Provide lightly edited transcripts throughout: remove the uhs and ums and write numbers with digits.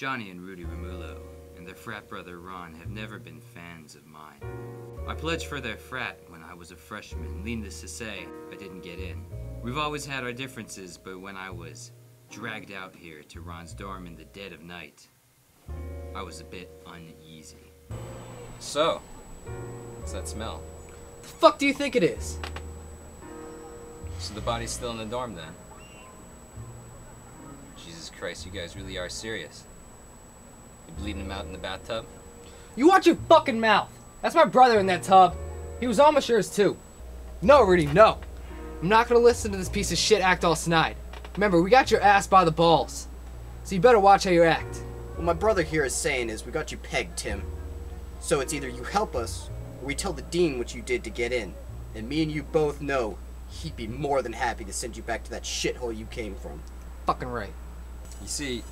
Johnny and Rudy Romulo and their frat brother Ron have never been fans of mine. I pledged for their frat when I was a freshman. Needless to say, I didn't get in. We've always had our differences, but when I was dragged out here to Ron's dorm in the dead of night, I was a bit uneasy. So, what's that smell? The fuck do you think it is? So the body's still in the dorm then? Jesus Christ, you guys really are serious. You bleeding him out in the bathtub? You watch your fucking mouth! That's my brother in that tub. He was almost yours too. No, Rudy, no. I'm not gonna listen to this piece of shit act all snide. Remember, we got your ass by the balls. So you better watch how you act. What my brother here is saying is we got you pegged, Tim. So it's either you help us, or we tell the dean what you did to get in. And me and you both know he'd be more than happy to send you back to that shithole you came from. Fucking right. You see,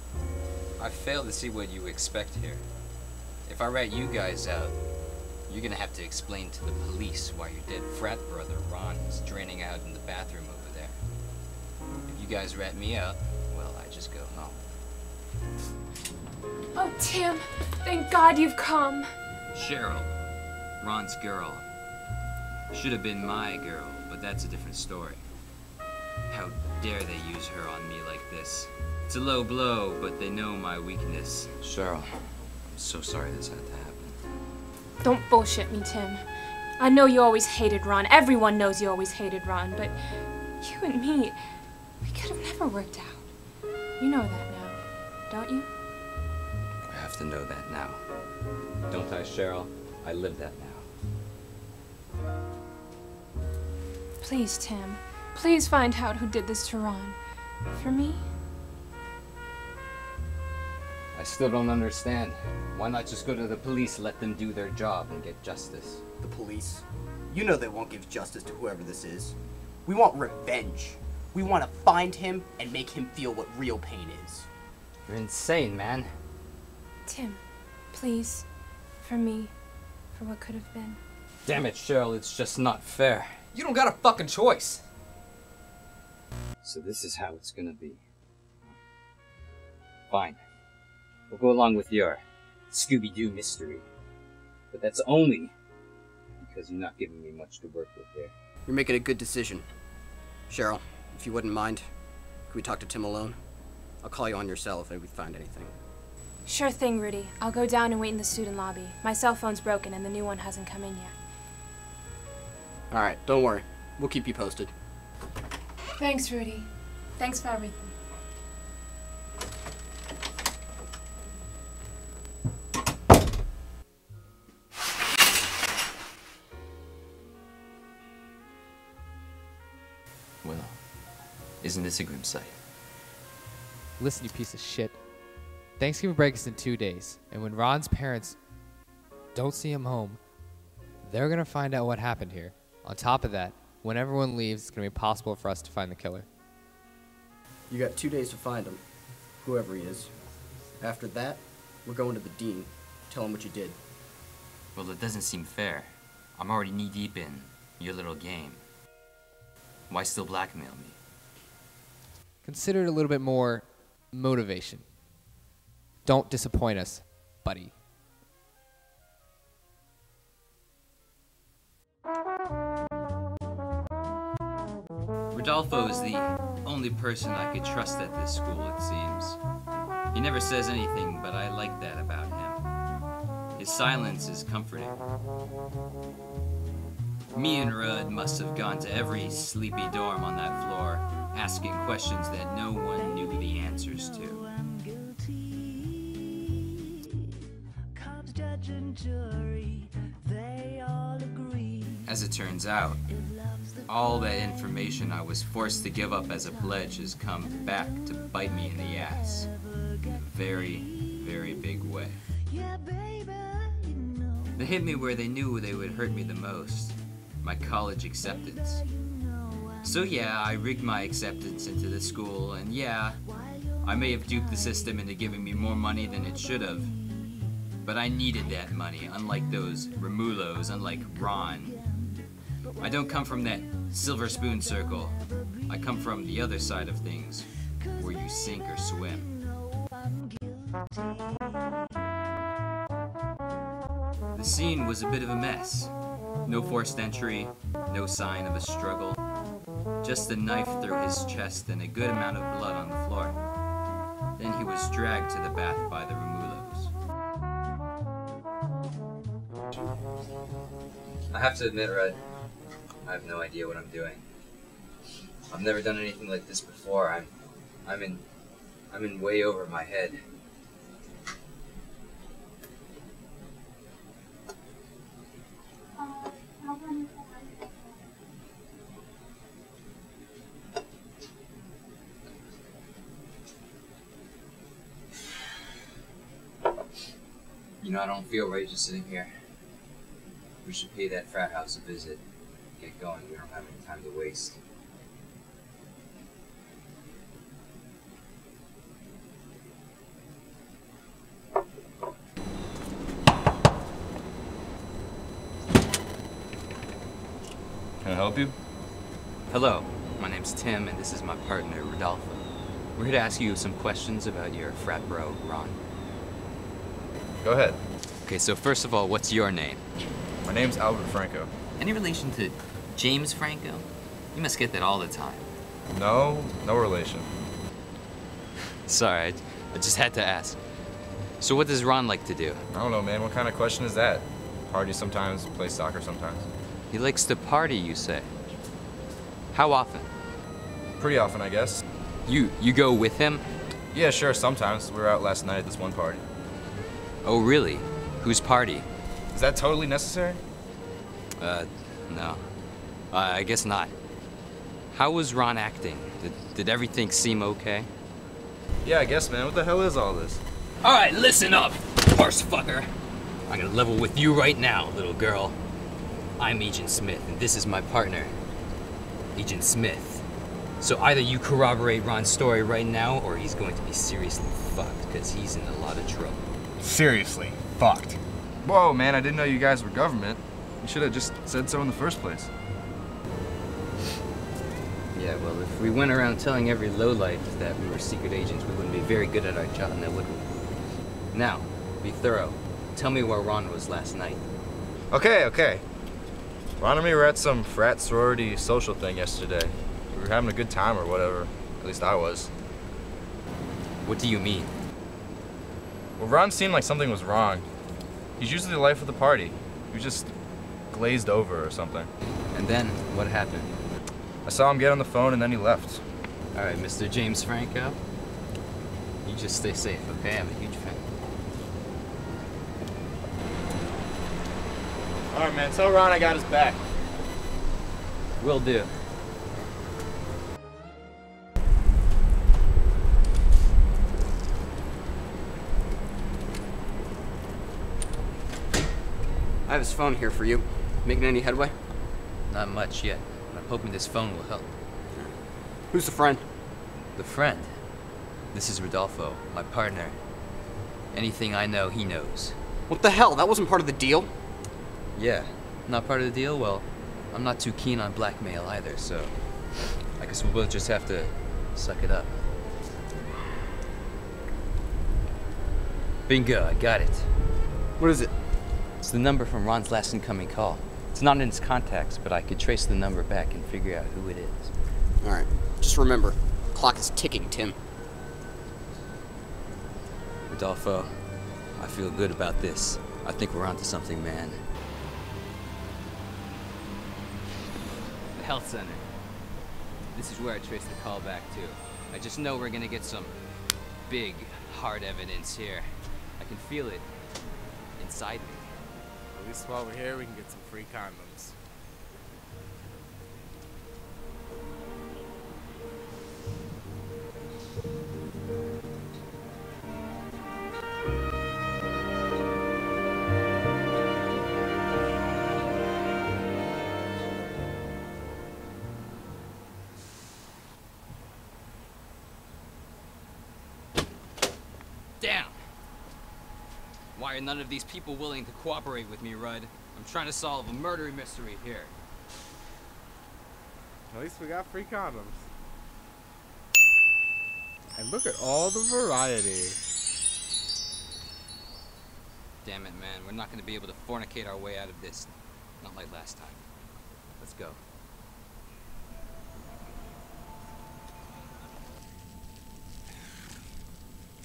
I fail to see what you expect here. If I rat you guys out, you're gonna have to explain to the police why your dead frat brother Ron is draining out in the bathroom over there. If you guys rat me out, well, I just go home. Oh, Tim, thank God you've come. Cheryl, Ron's girl. Should have been my girl, but that's a different story. How dare they use her on me like this? It's a low blow, but they know my weakness. Cheryl, I'm so sorry this had to happen. Don't bullshit me, Tim. I know you always hated Ron. Everyone knows you always hated Ron, but you and me, we could have never worked out. You know that now, don't you? I have to know that now. Don't I, Cheryl? I live that now. Please, Tim. Please find out who did this to Ron. For me? I still don't understand. Why not just go to the police, let them do their job, and get justice? The police? You know they won't give justice to whoever this is. We want revenge. We want to find him and make him feel what real pain is. You're insane, man. Tim, please. For me. For what could have been. Damn it, Cheryl, it's just not fair. You don't got a fucking choice. So this is how it's gonna be. Fine. We'll go along with your Scooby-Doo mystery. But that's only because you're not giving me much to work with here. You're making a good decision. Cheryl, if you wouldn't mind, could we talk to Tim alone? I'll call you on your cell if we find anything. Sure thing, Rudy. I'll go down and wait in the student lobby. My cell phone's broken and the new one hasn't come in yet. Alright, don't worry. We'll keep you posted. Thanks, Rudy. Thanks for everything. Well, isn't this a grim sight? Listen, you piece of shit. Thanksgiving break is in 2 days, and when Ron's parents don't see him home, they're gonna find out what happened here. On top of that, when everyone leaves, it's gonna be impossible for us to find the killer. You got 2 days to find him, whoever he is. After that, we're going to the dean. Tell him what you did. Well, it doesn't seem fair. I'm already knee-deep in your little game. Why still blackmail me? Consider it a little bit more motivation. Don't disappoint us, buddy. Rodolfo is the only person I could trust at this school, it seems. He never says anything, but I like that about him. His silence is comforting. Me and Rudd must have gone to every sleepy dorm on that floor, asking questions that no one knew the answers to. As it turns out, all that information I was forced to give up as a pledge has come back to bite me in the ass. In a very, very big way. They hit me where they knew they would hurt me the most. My college acceptance. So yeah, I rigged my acceptance into the school, and yeah, I may have duped the system into giving me more money than it should have. But I needed that money, unlike those Romulos, unlike Ron. I don't come from that silver spoon circle. I come from the other side of things, where you sink or swim. The scene was a bit of a mess. No forced entry, no sign of a struggle. Just a knife through his chest and a good amount of blood on the floor. Then he was dragged to the bath by the Romulos. I have to admit, Red, I have no idea what I'm doing. I've never done anything like this before. I'm in way over my head. You know, I don't feel right just sitting here. We should pay that frat house a visit. Get going, we don't have any time to waste. Can I help you? Hello, my name's Tim and this is my partner, Rodolfo. We're here to ask you some questions about your frat bro, Ron. Go ahead. Okay, so first of all, what's your name? My name's Albert Franco. Any relation to James Franco? You must get that all the time. No relation. Sorry, I just had to ask. So what does Ron like to do? I don't know, man. What kind of question is that? Party sometimes, play soccer sometimes. He likes to party, you say. How often? Pretty often, I guess. You go with him? Yeah, sure, sometimes. We were out last night at this one party. Oh, really? Whose party? Is that totally necessary? No. I guess not. How was Ron acting? Did everything seem okay? Yeah, I guess, man. What the hell is all this? Alright, listen up, horse fucker. I'm gonna level with you right now, little girl. I'm Agent Smith, and this is my partner, Agent Smith. So either you corroborate Ron's story right now, or he's going to be seriously fucked, because he's in a lot of trouble. Seriously, fucked. Whoa, man, I didn't know you guys were government. You should have just said so in the first place. Yeah, well, if we went around telling every lowlife that we were secret agents, we wouldn't be very good at our job now, would we? Now, be thorough. Tell me where Ron was last night. Okay. Ron and me were at some frat sorority social thing yesterday. We were having a good time or whatever. At least I was. What do you mean? Well, Ron seemed like something was wrong. He's usually the life of the party. He was just glazed over or something. And then, what happened? I saw him get on the phone and then he left. Alright, Mr. James Franco. You just stay safe, okay? I'm a huge fan. Alright, man, tell Ron I got his back. Will do. I have his phone here for you. Making any headway? Not much yet, but I'm hoping this phone will help. Who's the friend? The friend? This is Rodolfo, my partner. Anything I know, he knows. What the hell? That wasn't part of the deal. Yeah, not part of the deal? Well, I'm not too keen on blackmail either, so I guess we'll both just have to suck it up. Bingo, I got it. What is it? It's the number from Ron's last incoming call. It's not in his contacts, but I could trace the number back and figure out who it is. Alright, just remember, clock is ticking, Tim. Rodolfo, I feel good about this. I think we're onto something, man. The health center. This is where I trace the call back to. I just know we're gonna get some big, hard evidence here. I can feel it inside me. At least while we're here, we can get some free condoms. Damn! Why are none of these people willing to cooperate with me, Rudd? I'm trying to solve a murder mystery here. At least we got free condoms. And look at all the variety. damn it, man. We're not gonna be able to fornicate our way out of this. Not like last time. Let's go.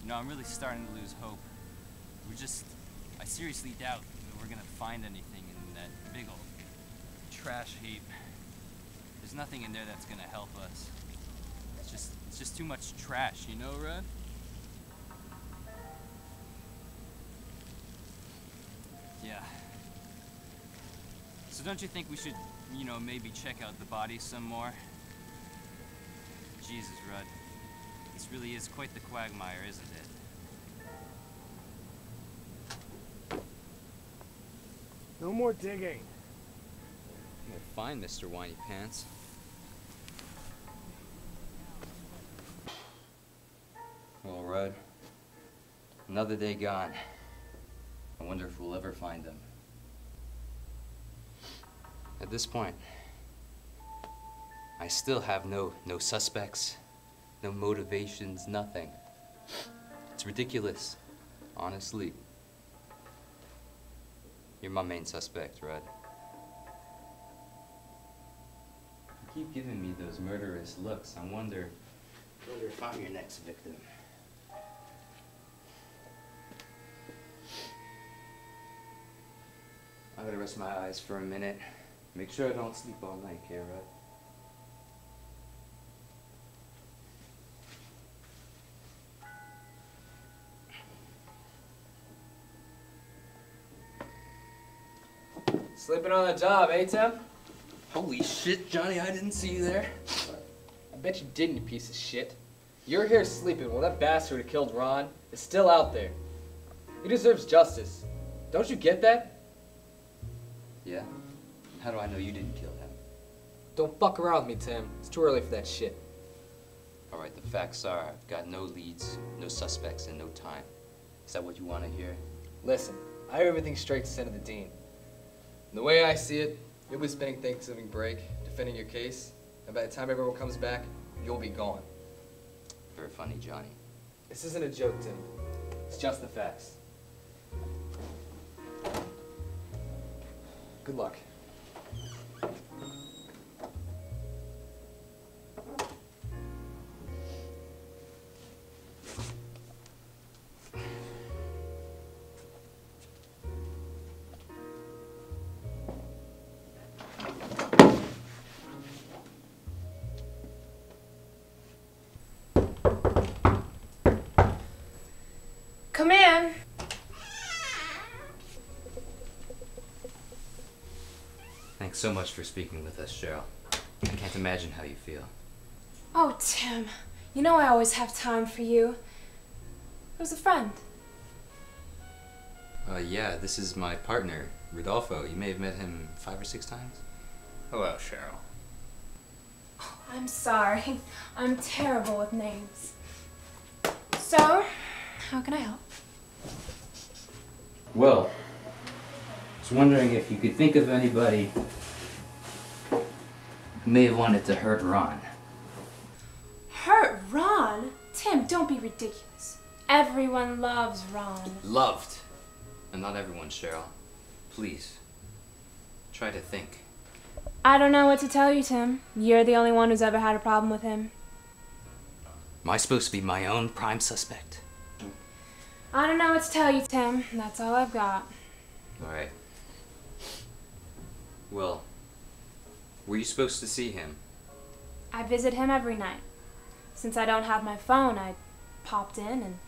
You know, I'm really starting to lose hope. I seriously doubt that we're gonna find anything in that big old trash heap. There's nothing in there that's gonna help us. It's just too much trash, you know, Red? Yeah. So don't you think we should, you know, maybe check out the body some more? Jesus, Rudd. This really is quite the quagmire, isn't it? No more digging. Well, fine, Mr. Whiny Pants. Well, Rudd, another day gone. I wonder if we'll ever find them. At this point, I still have no suspects, no motivations, nothing. It's ridiculous, honestly. You're my main suspect, Rudd. You keep giving me those murderous looks. I wonder if I'm your next victim. I'm gonna rest my eyes for a minute. Make sure I don't sleep all night, okay, Rudd? Sleeping on the job, eh, Tim? Holy shit, Johnny, I didn't see you there. I bet you didn't, you piece of shit. You're here sleeping while that bastard who killed Ron is still out there. He deserves justice. Don't you get that? Yeah? How do I know you didn't kill him? Don't fuck around with me, Tim. It's too early for that shit. Alright, the facts are I've got no leads, no suspects, and no time. Is that what you want to hear? Listen, I have everything straight to send to the dean. And the way I see it, you'll be spending Thanksgiving break defending your case, and by the time everyone comes back, you'll be gone. Very funny, Johnny. This isn't a joke, Tim. It's just the facts. Good luck. Come in. Thanks so much for speaking with us, Cheryl. I can't imagine how you feel. Oh, Tim. You know I always have time for you. It was a friend. Yeah, this is my partner, Rodolfo. You may have met him 5 or 6 times. Hello, Cheryl. I'm sorry. I'm terrible with names. So, how can I help? Well, I was wondering if you could think of anybody who may have wanted to hurt Ron. Hurt Ron? Tim, don't be ridiculous. Everyone loves Ron. Loved. And not everyone, Cheryl. Please. Try to think. I don't know what to tell you, Tim. You're the only one who's ever had a problem with him. Am I supposed to be my own prime suspect? I don't know what to tell you, Tim. That's all I've got. Alright. Well, were you supposed to see him? I visit him every night. Since I don't have my phone, I popped in and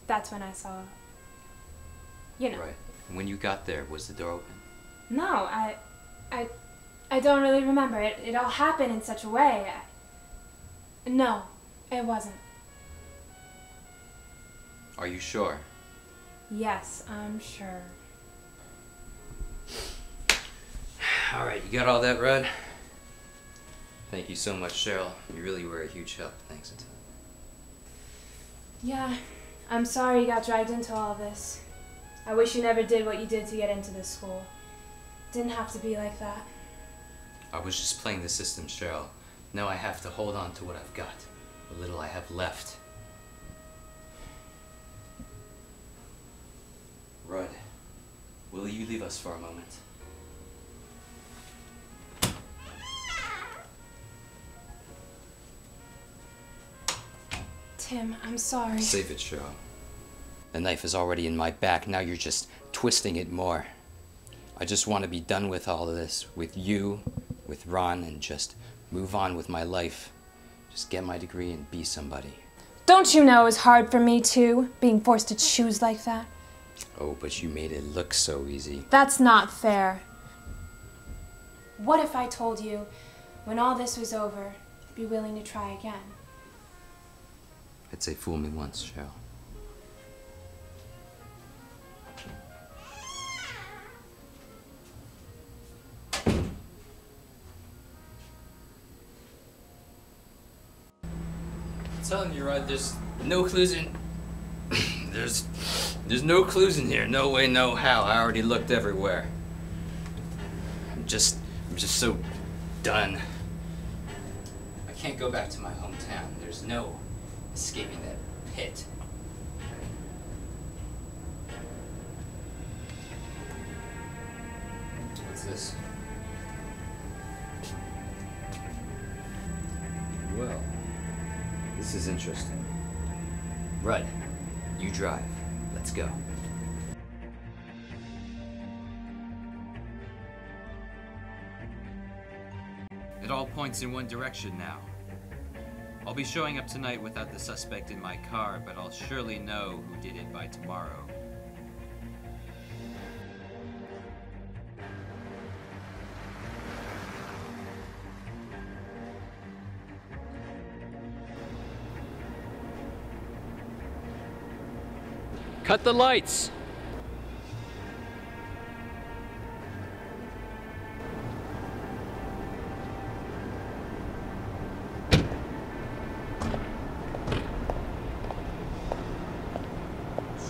that's when I saw, you know. Right. And when you got there, was the door open? No, I don't really remember. It all happened in such a way. No, it wasn't. Are you sure? Yes, I'm sure. Alright, you got all that, Rudd? Thank you so much, Cheryl. You really were a huge help. Thanks. Yeah, I'm sorry you got dragged into all this. I wish you never did what you did to get into this school. Didn't have to be like that. I was just playing the system, Cheryl. Now I have to hold on to what I've got. The little I have left. Rudd, you leave us for a moment? Tim, I'm sorry. Save it, Cheryl. The knife is already in my back. Now you're just twisting it more. I just want to be done with all of this. With you, with Ron, and just move on with my life. Just get my degree and be somebody. Don't you know it's hard for me too, being forced to choose like that? Oh, but you made it look so easy. That's not fair. What if I told you, when all this was over, you'd be willing to try again? I'd say fool me once, Cheryl. I'm telling you, Rod, there's no clues in... there's no clues in here. No way, no how. I already looked everywhere. I'm just so done. I can't go back to my hometown. There's no escaping that pit. What's this? Well, this is interesting. Rudd, you drive. Let's go. It all points in one direction now. I'll be showing up tonight without the suspect in my car, but I'll surely know who did it by tomorrow. Cut the lights!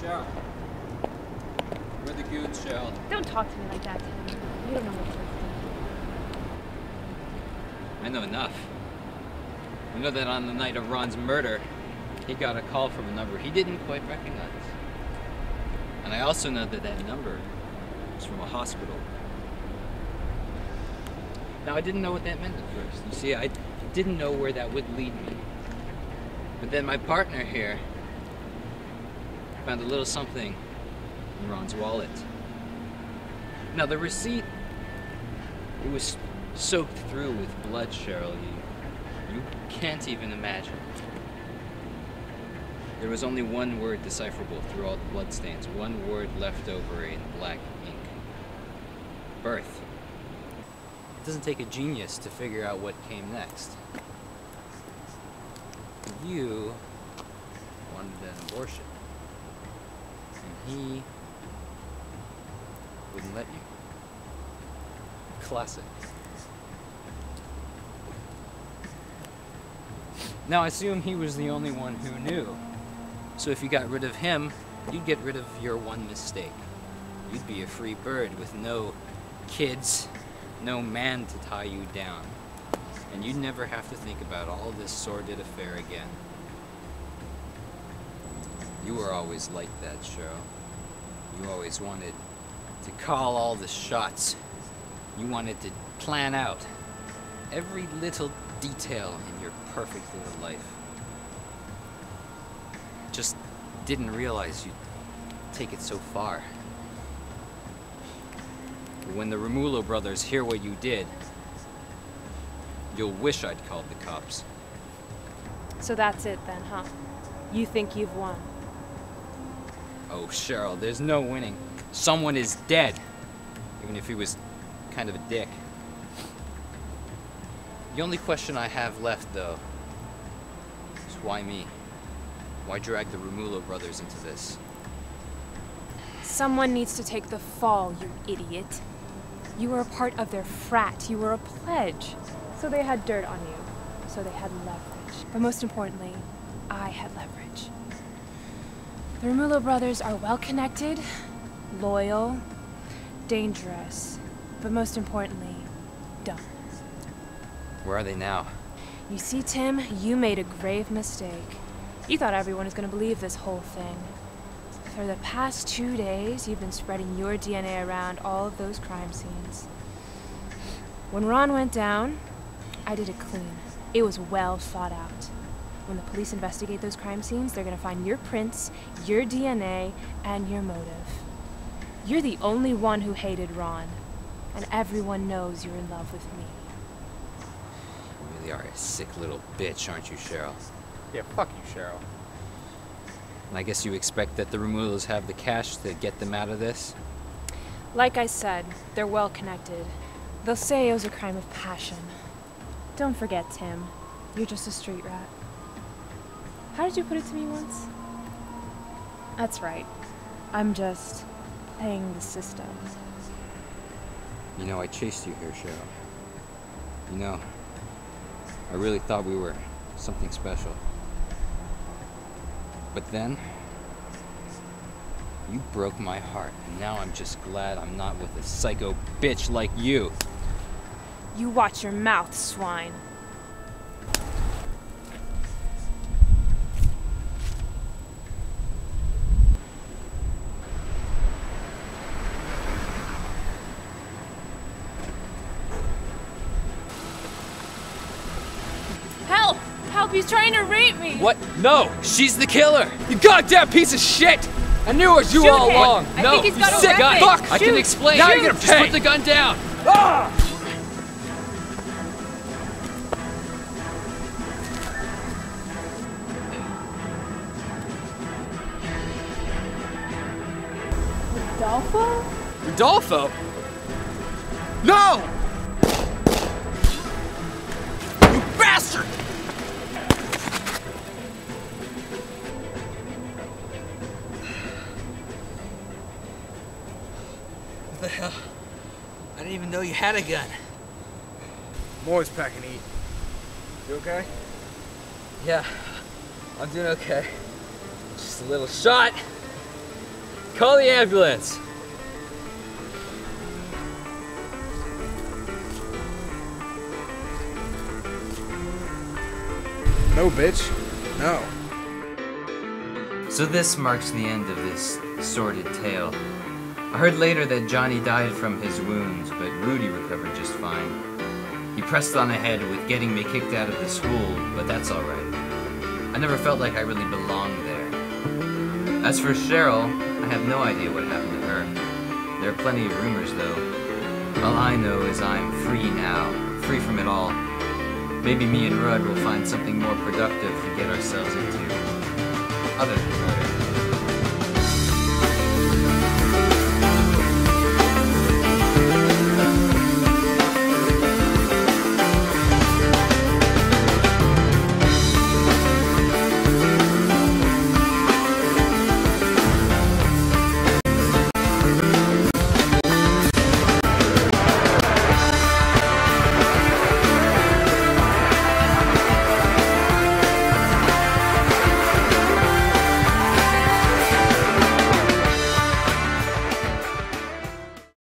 Cheryl. We're the goons, Cheryl. Don't talk to me like that, Tim. You don't know what I know enough. I know that on the night of Ron's murder, he got a call from a number he didn't quite recognize. And I also know that that number was from a hospital. Now, I didn't know what that meant at first. You see, I didn't know where that would lead me. But then my partner here found a little something in Ron's wallet. Now, the receipt, it was soaked through with blood, Cheryl. You can't even imagine. There was only one word decipherable through all the bloodstains, one word left over in black ink. Birth. It doesn't take a genius to figure out what came next. You wanted an abortion, and he wouldn't let you. Classic. Now, I assume he was the only one who knew. So if you got rid of him, you'd get rid of your one mistake. You'd be a free bird with no kids, no man to tie you down. And you'd never have to think about all this sordid affair again. You were always like that, Cheryl. You always wanted to call all the shots. You wanted to plan out every little detail in your perfect little life. Just didn't realize you'd take it so far. When the Romulo brothers hear what you did, you'll wish I'd called the cops. So that's it then, huh? You think you've won? Oh, Cheryl, there's no winning. Someone is dead. Even if he was kind of a dick. The only question I have left, though, is why me? Why drag the Romulo brothers into this? Someone needs to take the fall, you idiot. You were a part of their frat. You were a pledge. So they had dirt on you. So they had leverage. But most importantly, I had leverage. The Romulo brothers are well-connected, loyal, dangerous, but most importantly, dumb. Where are they now? You see, Tim, you made a grave mistake. You thought everyone was going to believe this whole thing. For the past 2 days, you've been spreading your DNA around all of those crime scenes. When Ron went down, I did it clean. It was well thought out. When the police investigate those crime scenes, they're gonna find your prints, your DNA, and your motive. You're the only one who hated Ron, and everyone knows you're in love with me. You really are a sick little bitch, aren't you, Cheryl? Yeah, fuck you, Cheryl. And I guess you expect that the Remulos have the cash to get them out of this? Like I said, they're well connected. They'll say it was a crime of passion. Don't forget, Tim. You're just a street rat. How did you put it to me once? That's right. I'm just playing the system. You know, I chased you here, Cheryl. You know, I really thought we were something special. But then, you broke my heart, and now I'm just glad I'm not with a psycho bitch like you. You watch your mouth, swine. Help! Help, he's trying to rape me! What? No! She's the killer! You goddamn piece of shit! I knew it was you Shoot all him. along! I No, think he's you got a sick weapon. fuck! I can Shoot. explain! Now Now you're you're gonna gonna Just put the gun down! Ah! Rodolfo? Rodolfo? No! You bastard! What the hell? I didn't even know you had a gun. I'm always packing heat. You okay? Yeah, I'm doing okay. Just a little shot. Call the ambulance. No, bitch. No. So this marks the end of this sordid tale. I heard later that Johnny died from his wounds, but Rudy recovered just fine. He pressed on ahead with getting me kicked out of the school, but that's alright. I never felt like I really belonged there. As for Cheryl, I have no idea what happened to her. There are plenty of rumors though. All I know is I'm free now, free from it all. Maybe me and Rudd will find something more productive to get ourselves into. Other than murder.